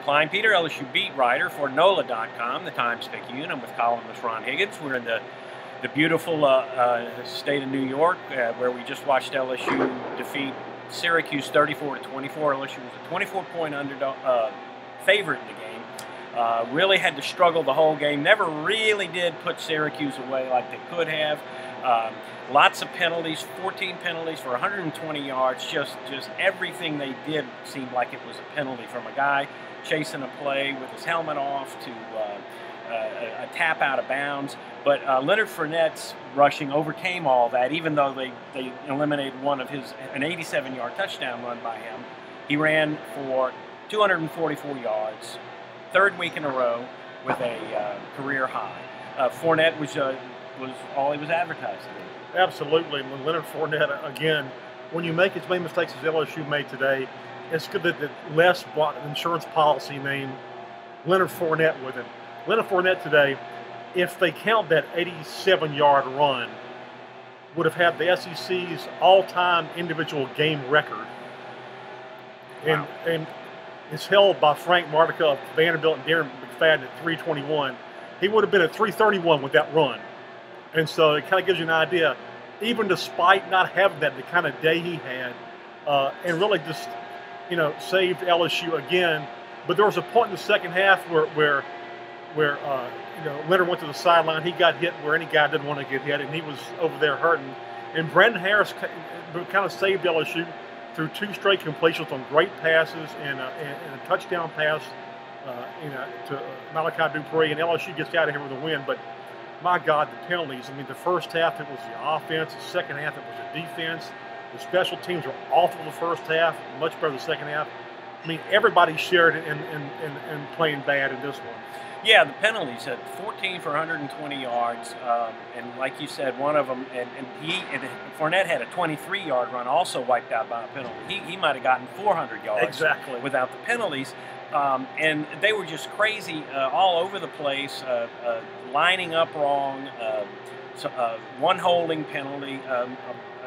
Kleinpeter, LSU beat writer for NOLA.com, the Times-Picayune. I'm with columnist Ron Higgins. We're in the beautiful state of New York, where we just watched LSU defeat Syracuse 34-24. LSU was a 24-point underdog, favorite in the game. Really had to struggle the whole game. Never really did put Syracuse away like they could have. Lots of penalties, 14 penalties for 120 yards. Just everything they did seemed like it was a penalty, from a guy chasing a play with his helmet off to a tap out of bounds. But Leonard Fournette's rushing overcame all that, even though they eliminated an 87-yard touchdown run by him. He ran for 244 yards, third week in a row with a career high. Fournette was all he was advertising. Absolutely. When Leonard Fournette, again, when you make as many mistakes as LSU made today, it's good that Les bought an insurance policy named Leonard Fournette with him. Leonard Fournette today, if they count that 87-yard run, would have had the SEC's all-time individual game record. Wow. And it's held by Frank Martica of Vanderbilt and Darren McFadden at 321. He would have been at 331 with that run. And so it kind of gives you an idea, even despite not having that, the kind of day he had, and really just, saved LSU again. But there was a point in the second half where Leonard went to the sideline. He got hit where any guy didn't want to get hit, and he was over there hurting. And Brandon Harris kind of saved LSU through two straight completions on great passes and a touchdown pass, to Malachi Dupree, and LSU gets out of here with a win. But my God, the penalties. I mean, the first half it was the offense. The second half it was the defense. The special teams were awful the first half, much better the second half. I mean, everybody shared in playing bad in this one. Yeah, the penalties at 14 for 120 yards, and like you said, one of them, and Fournette had a 23-yard run also wiped out by a penalty. He might have gotten 400 yards exactly without the penalties, and they were just crazy all over the place, lining up wrong, one holding penalty,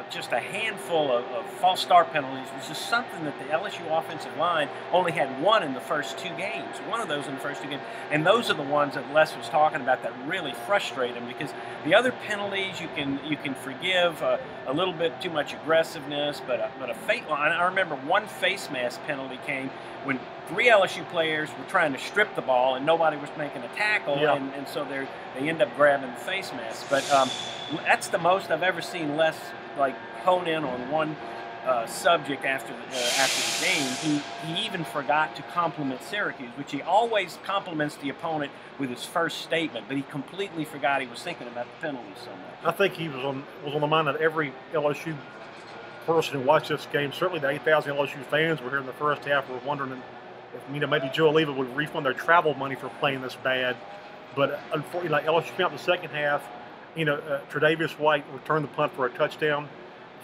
just a handful of false start penalties. It was just something that the LSU offensive line only had one in the first two games. One of those in the first two games. And those are the ones that Les was talking about that really frustrate him, because the other penalties you can forgive a little bit too much aggressiveness, but I remember one face mask penalty came when three LSU players were trying to strip the ball and nobody was making a tackle, yeah. and so they end up grabbing the face mask. But that's the most I've ever seen Les hone in on one subject after the game. He even forgot to compliment Syracuse, which he always compliments the opponent with his first statement, but he completely forgot he was thinking about the penalties so much. I think he was on the mind of every LSU person who watched this game. Certainly the 8,000 LSU fans were here in the first half were wondering if maybe Joe Oliva would refund their travel money for playing this bad. But unfortunately, LSU came out in the second half. Tre'Davious White returned the punt for a touchdown.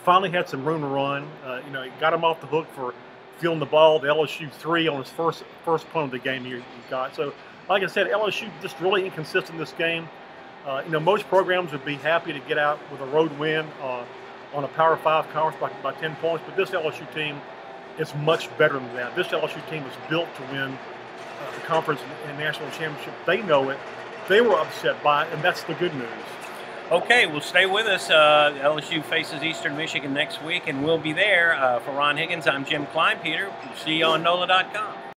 Finally had some room to run. He got him off the hook for fielding the ball. The LSU 3 on his first punt of the game he got. So, like I said, LSU just really inconsistent this game. Most programs would be happy to get out with a road win on a Power 5 conference by 10 points, but this LSU team is much better than that. This LSU team is built to win the conference and national championship. They know it. They were upset by it, and that's the good news. Okay, well, stay with us. LSU faces Eastern Michigan next week, and we'll be there. For Ron Higgins, I'm Jim Kleinpeter. We'll see you on NOLA.com.